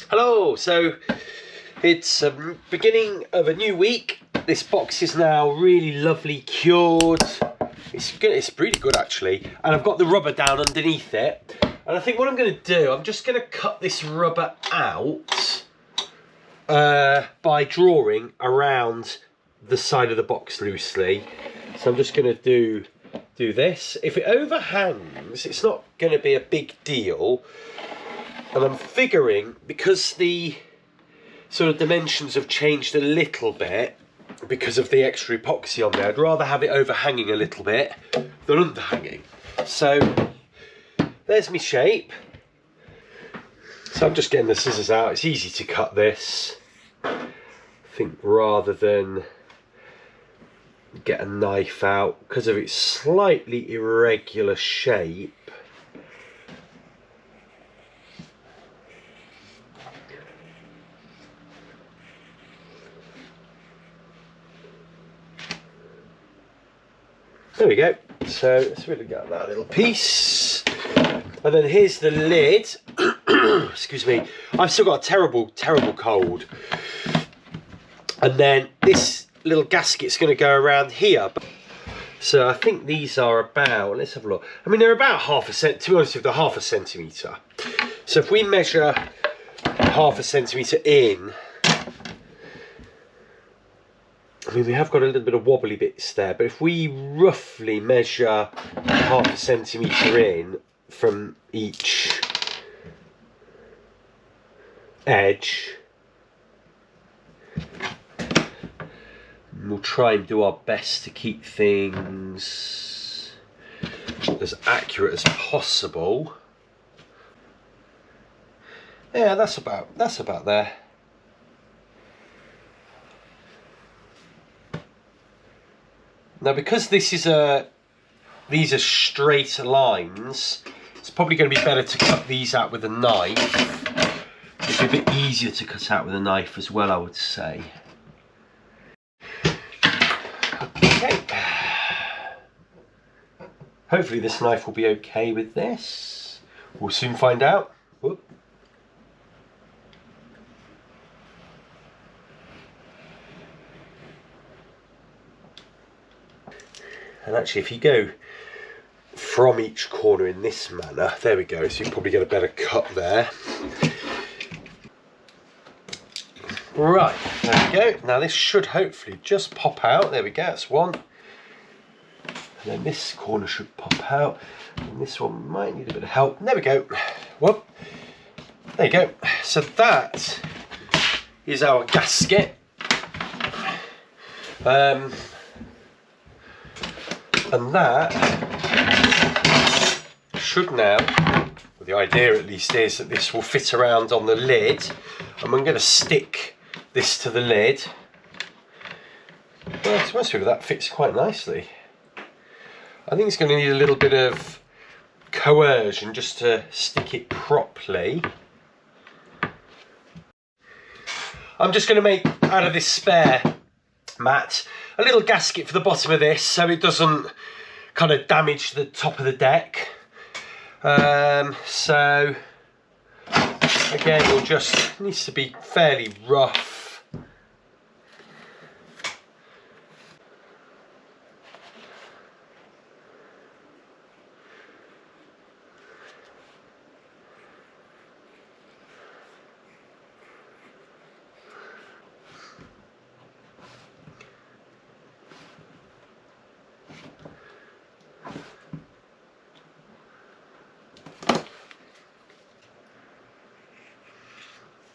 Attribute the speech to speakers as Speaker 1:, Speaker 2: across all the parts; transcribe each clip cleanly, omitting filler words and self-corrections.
Speaker 1: Hello, so it's a beginning of a new week. This box is now really lovely cured. It's good, it's really good actually. And I've got the rubber down underneath it. And I think what I'm going to do, I'm just going to cut this rubber out by drawing around the side of the box loosely. So I'm just going to do this. If it overhangs, it's not going to be a big deal. And I'm figuring, because the sort of dimensions have changed a little bit because of the extra epoxy on there, I'd rather have it overhanging a little bit than underhanging. So there's my shape. So I'm just getting the scissors out. It's easy to cut this. I think rather than get a knife out, because of its slightly irregular shape, there we go. So let's really get that little piece. And then here's the lid. Excuse me. I've still got a terrible cold. And then this little gasket's going to go around here. So I think these are about, let's have a look. I mean, they're about half a cent, to be honest with you, they're half a centimetre. So if we measure half a centimetre in, I mean, we have got a little bit of wobbly bits there, but if we roughly measure half a centimetre in from each edge, we'll try and do our best to keep things as accurate as possible. Yeah, that's about there. Now, because these are straight lines, it's probably going to be better to cut these out with a knife. It'd be a bit easier to cut out with a knife as well, I would say. Okay. Hopefully this knife will be okay with this. We'll soon find out. Whoop. And actually, if you go from each corner in this manner, there we go, so you probably get a better cut there. Right, there we go. Now this should hopefully just pop out. There we go, that's one. And then this corner should pop out. And this one might need a bit of help. There we go. Whoop. There you go. So that is our gasket. And that should now, well, the idea at least is that this will fit around on the lid, and I'm going to stick this to the lid. Well, to be honest with you, that fits quite nicely. I think it's going to need a little bit of coercion just to stick it properly. I'm just going to make, out of this spare mat, a little gasket for the bottom of this so it doesn't kind of damage the top of the deck. So again, it needs to be fairly rough.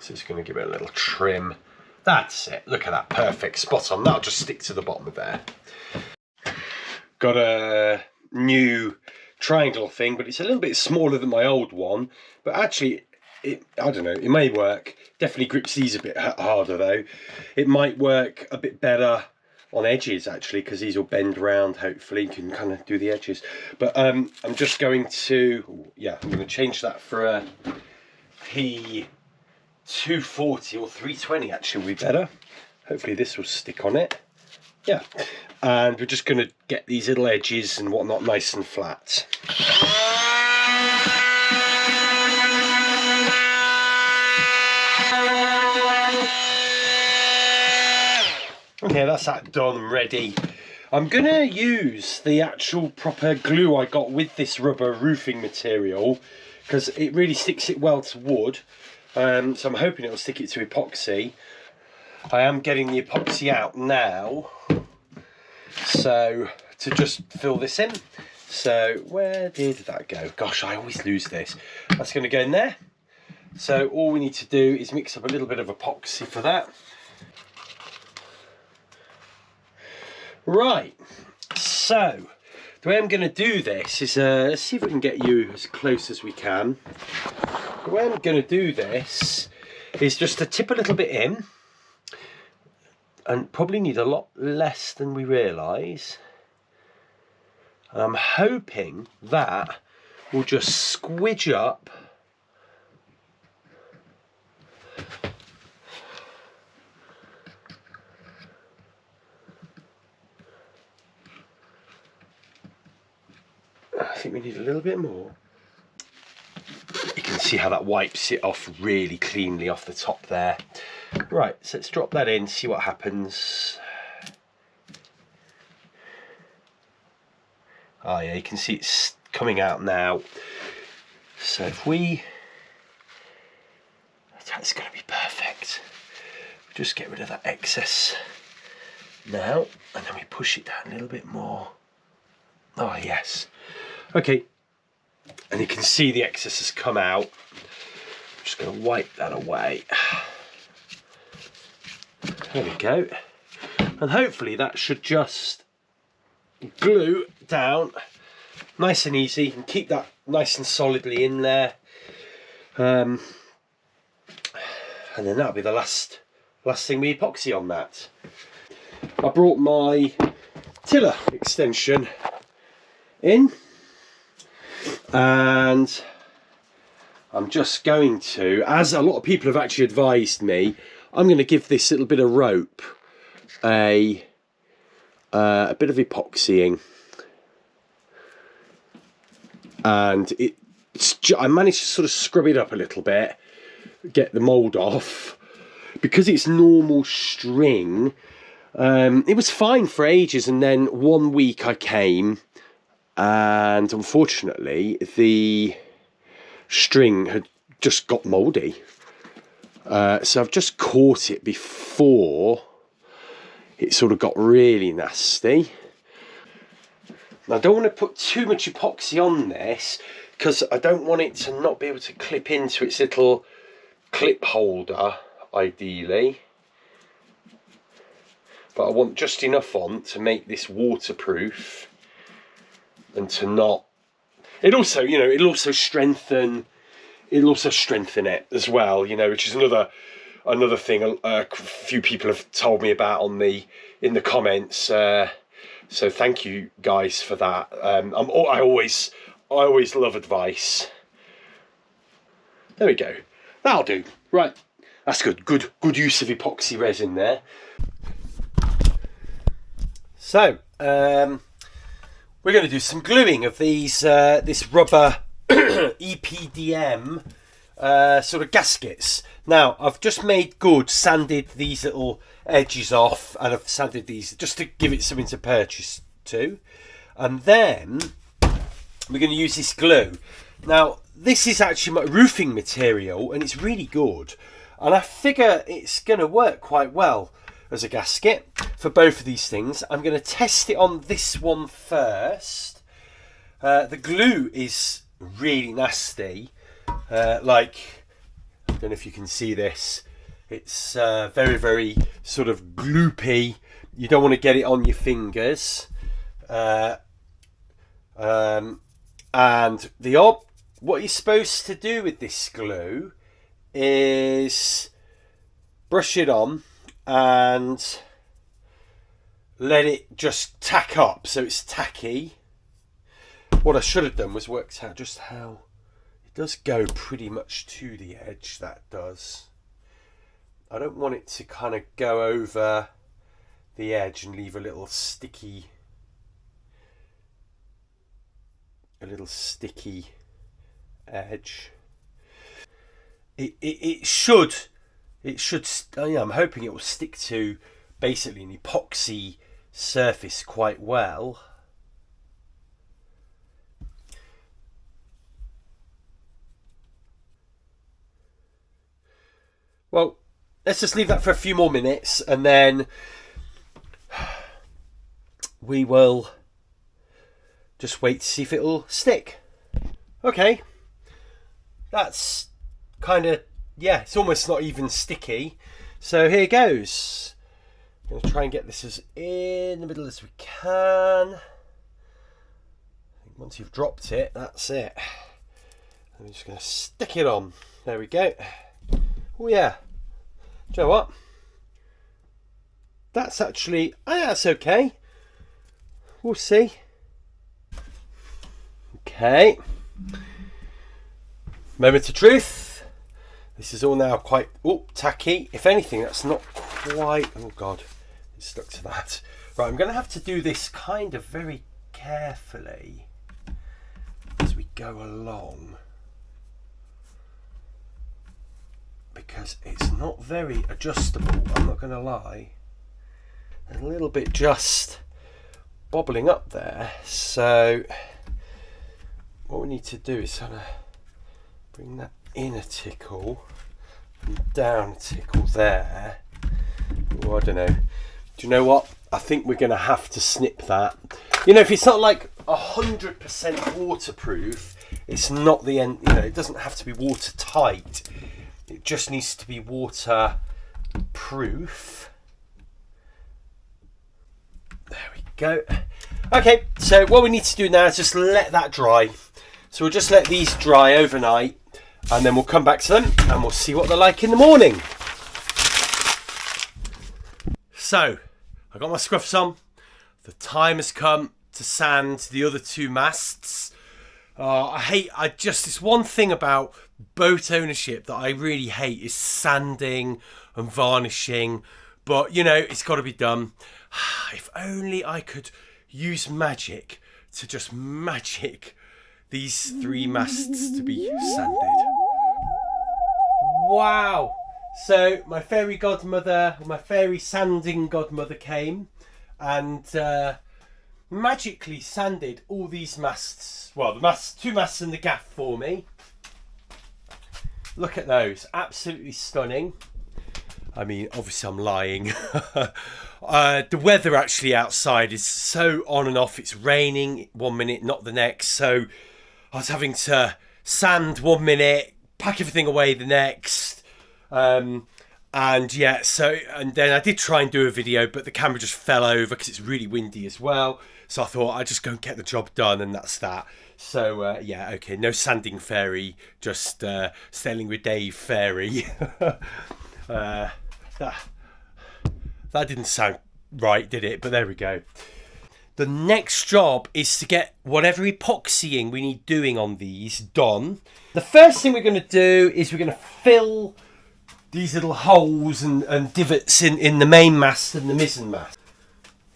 Speaker 1: So it's going to give it a little trim. That's it. Look at that. Perfect. Spot on. That'll just stick to the bottom of there. Got a new triangle thing, but it's a little bit smaller than my old one. But actually, I don't know. It may work. Definitely grips these a bit harder though. It might work a bit better on edges actually, because these will bend round. Hopefully you can kind of do the edges. But I'm just going to, I'm going to change that for a P240 or 320 actually will be better. Hopefully this will stick on it. Yeah, and we're just going to get these little edges and whatnot nice and flat. Okay, that's that done, ready. I'm gonna use the actual proper glue I got with this rubber roofing material because it really sticks it well to wood. So I'm hoping it'll stick it to epoxy. I am getting the epoxy out now, so to just fill this in. So where did that go? Gosh, I always lose this. That's going to go in there. So all we need to do is mix up a little bit of epoxy for that. Right, so the way I'm going to do this is, let's see if we can get you as close as we can. The way I'm going to do this is just to tip a little bit in, and probably need a lot less than we realise. And I'm hoping that will just squidge up I think we need a little bit more. You can see how that wipes it off really cleanly off the top there. Right, so let's drop that in, see what happens. Oh yeah, you can see it's coming out now. So if we, that's going to be perfect. Just get rid of that excess now, and then we push it down a little bit more. Oh yes. Okay, and you can see the excess has come out. I'm just going to wipe that away. There we go. And hopefully that should just glue down nice and easy and keep that nice and solidly in there. And then that'll be the last thing we epoxy on that. I brought my tiller extension in, and I'm just going to, as a lot of people have actually advised me, I'm going to give this little bit of rope a bit of epoxying, and I managed to sort of scrub it up a little bit, get the mould off, because it's normal string. It was fine for ages, and then one week I came, and unfortunately the string had just got mouldy. So I've just caught it before it sort of got really nasty. Now, I don't want to put too much epoxy on this because I don't want it to not be able to clip into its little clip holder, ideally. But I want just enough on to make this waterproof and to not. It also, you know, it'll also strengthen it as well, you know, which is another thing a few people have told me about in the comments. So thank you guys for that. I always love advice. There we go. That'll do. Right, that's good. Good use of epoxy resin there. So we're going to do some gluing of these this rubber EPDM sort of gaskets. Now I've just sanded these little edges off, and I've sanded these just to give it something to purchase to, and then we're going to use this glue. Now this is actually my roofing material, and it's really good, and I figure it's going to work quite well as a gasket for both of these things. I'm going to test it on this one first. The glue is really nasty, like, I don't know if you can see this, it's very, very sort of gloopy. You don't want to get it on your fingers, and what you're supposed to do with this glue is brush it on and let it just tack up so it's tacky. What I should have done was worked out just how it does go pretty much to the edge. That does. I don't want it to kind of go over the edge and leave a little sticky edge. It should it should, I'm hoping it will stick to basically an epoxy surface quite well. Well, let's just leave that for a few more minutes and then we will just wait to see if it'll stick. Okay, that's kind of, yeah, it's almost not even sticky. So here goes. I'm going to try and get this as in the middle as we can. Once you've dropped it, that's it. I'm just going to stick it on. There we go. Oh yeah. Do you know what? That's actually, that's okay. We'll see. Okay. Moment of truth. This is all now quite tacky. If anything, that's not quite. Oh God, it's stuck to that. Right, I'm going to have to do this kind of very carefully as we go along, because it's not very adjustable. I'm not going to lie. There's a little bit just bobbling up there. So what we need to do is kind of bring that in a tickle and down a tickle there. Oh, I don't know. Do you know what? I think we're going to have to snip that. You know, if it's not like 100% waterproof, it's not the end. You know, it doesn't have to be watertight. It just needs to be waterproof. There we go. Okay, so what we need to do now is just let that dry. So we'll just let these dry overnight and then we'll come back to them and we'll see what they're like in the morning. So, I got my scruffs on. The time has come to sand the other two masts. It's one thing about boat ownership that I really hate is sanding and varnishing. But, you know, it's got to be done. If only I could use magic to just magic these three masts to be sanded. Wow! So my fairy godmother, my fairy sanding godmother came and magically sanded all these masts. Well, the masts, two masts and the gaff for me. Look at those, absolutely stunning. I mean, obviously I'm lying. The weather actually outside is so on and off. It's raining one minute, not the next. So I was having to sand 1 minute, pack everything away the next. And yeah, and then I did try and do a video, but the camera just fell over because it's really windy as well. So I thought I'd just go and get the job done, and that's that. So yeah, okay, no sanding fairy, just sailing with Dave fairy. That didn't sound right, did it? But there we go. The next job is to get whatever epoxying we need doing on these done. The first thing we're going to do is we're going to fill these little holes and divots in the main mast and the mizzen mast.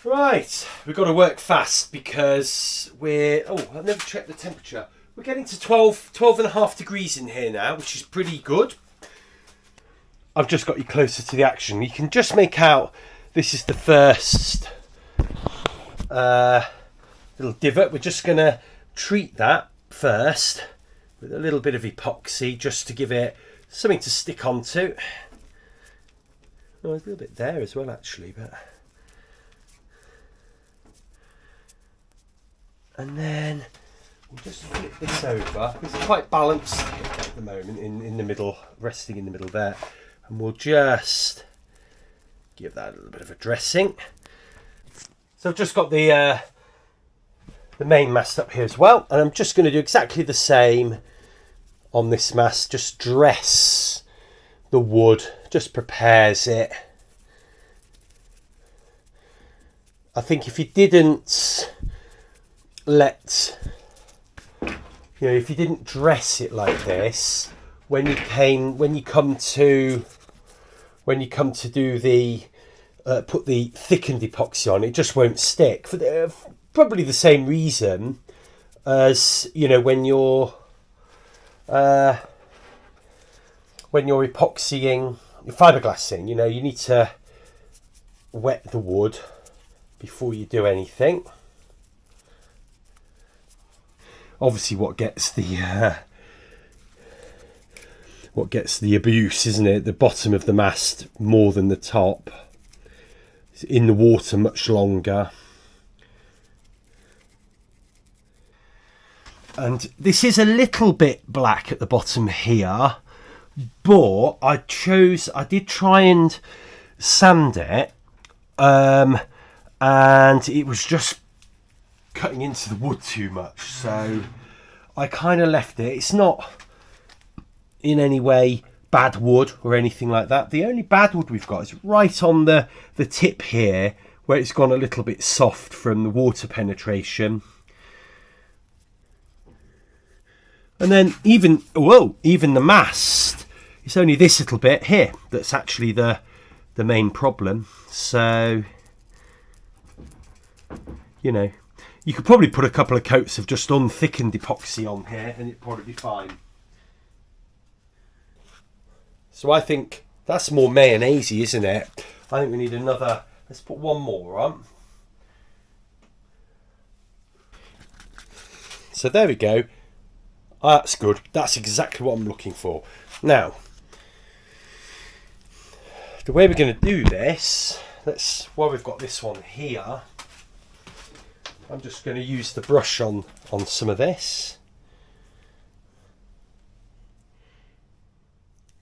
Speaker 1: Right, we've got to work fast because I've never checked the temperature. We're getting to 12.5 degrees in here now, which is pretty good. I've just got you closer to the action. You can just make out this is the first little divot. We're just going to treat that first with a little bit of epoxy just to give it something to stick onto. Oh, there's a little bit there as well actually, but and then we'll just flip this over. It's quite balanced at the moment in the middle, resting in the middle there. And we'll just give that a little bit of a dressing. So I've just got the main mast up here as well. And I'm just going to do exactly the same on this mast. Just dress the wood, just prepares it. I think if you didn't if you didn't dress it like this, when you come to do the put the thickened epoxy on, it just won't stick for probably the same reason as when you're epoxying fiberglassing, you know, you need to wet the wood before you do anything. Obviously what gets the abuse, isn't it? The bottom of the mast more than the top. It's in the water much longer. And this is a little bit black at the bottom here, but I did try and sand it, and it was just cutting into the wood too much, so I kind of left it. It's not in any way bad wood or anything like that. The only bad wood we've got is right on the tip here, where it's gone a little bit soft from the water penetration. And then even the mast, it's only this little bit here that's actually the main problem. So, you know, you could probably put a couple of coats of just unthickened epoxy on here and it'd probably be fine. So I think that's more mayonnaise-y, isn't it? I think we need another, let's put one more on. So there we go. That's good. That's exactly what I'm looking for. Now, the way we're going to do this, while we've got this one here, I'm just going to use the brush on some of this,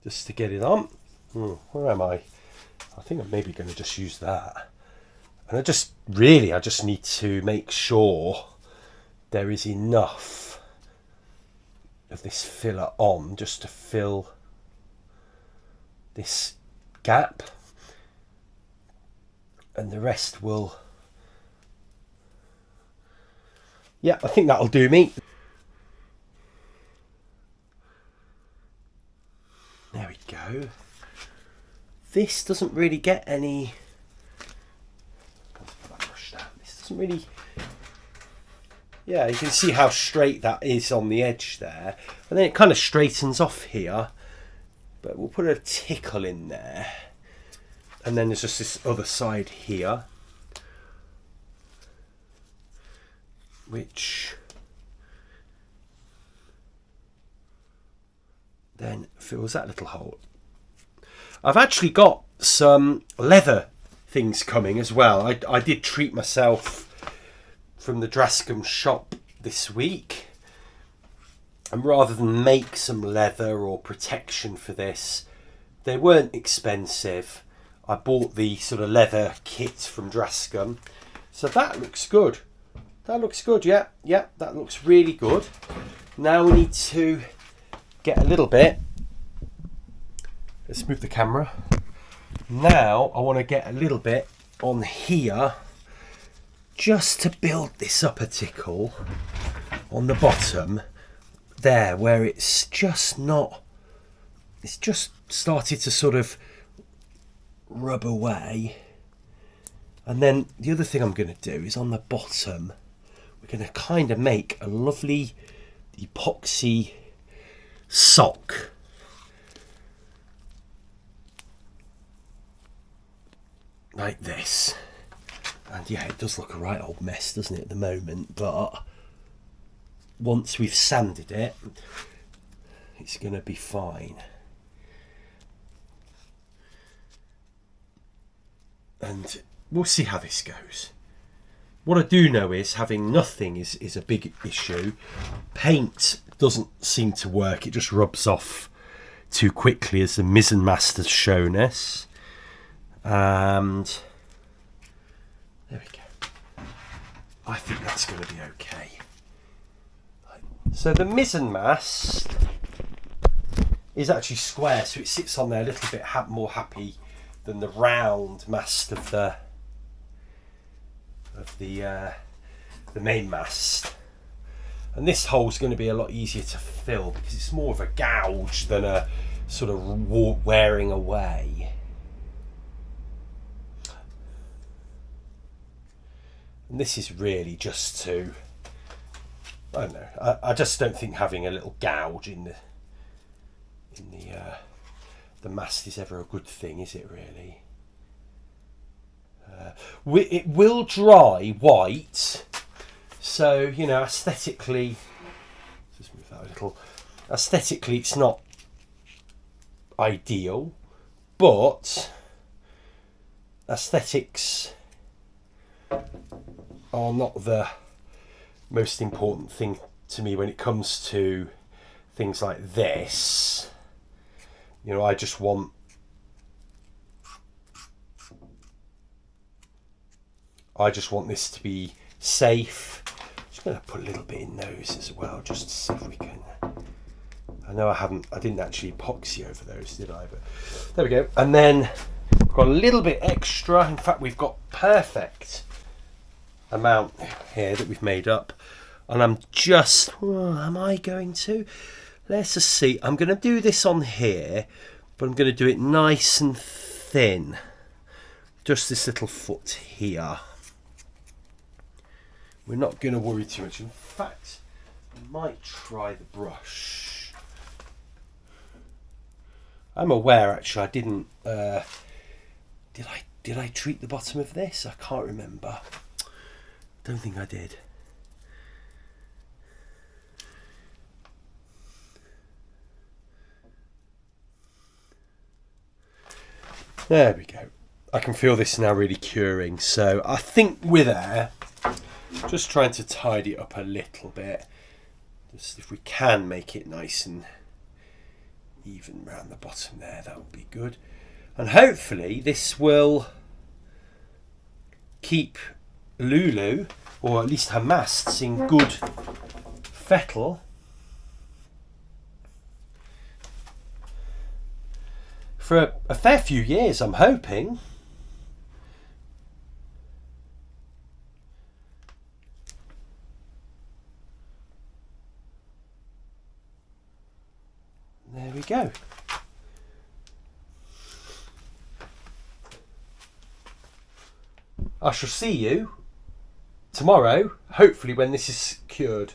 Speaker 1: just to get it on. Where am I? I think I'm maybe going to just use that. And I just need to make sure there is enough of this filler on just to fill this gap, and the rest will, yeah, I think that'll do me. There we go. This doesn't really get any, let's put that brush down. This doesn't really, yeah, you can see how straight that is on the edge there, and then it kind of straightens off here, but we'll put a tickle in there, and then there's just this other side here, which then fills that little hole. I've actually got some leather things coming as well. I did treat myself from the Drascombe shop this week, and rather than make some leather or protection for this, they weren't expensive. I bought the sort of leather kit from Drascombe, so that looks good. That looks good, yeah, that looks really good. Now we need to get a little bit, let's move the camera. Now I want to get a little bit on here, just to build this up a tickle on the bottom there, where it's just started to sort of rub away. And then the other thing I'm going to do is on the bottom, we're going to kind of make a lovely epoxy sock. Like this. And yeah, it does look a right old mess, doesn't it, at the moment, but once we've sanded it, it's going to be fine. And we'll see how this goes. What I do know is having nothing is a big issue. Paint doesn't seem to work, it just rubs off too quickly, as the Mizzen Masts has shown us. And there we go. I think that's going to be okay. So the Mizzen mast is actually square, so it sits on there a little bit more happy than the round mast of the main mast. And this hole's going to be a lot easier to fill because it's more of a gouge than a sort of wearing away. And this is really just to, I don't know, I just don't think having a little gouge in the the mast is ever a good thing, is it really? It will dry white, so, you know, aesthetically, just move that a little, aesthetically it's not ideal, but aesthetics are not the most important thing to me when it comes to things like this. You know, I just want this to be safe. Just going to put a little bit in those as well, just to see if we can. I know I didn't actually epoxy over those, did I? But there we go. And then we've got a little bit extra. In fact, we've got perfect amount here that we've made up. And I'm just, am I going to? Let's just see. I'm going to do this on here, but I'm going to do it nice and thin. Just this little foot here. We're not going to worry too much. In fact, I might try the brush. I'm aware, actually, I didn't. Did I treat the bottom of this? I can't remember. Don't think I did. There we go. I can feel this now really curing. So I think we're there. Just trying to tidy it up a little bit. Just if we can make it nice and even around the bottom there, that would be good. And hopefully this will keep Lulu, or at least her masts, in good fettle for a fair few years, I'm hoping. There we go. I shall see you tomorrow, hopefully when this is cured.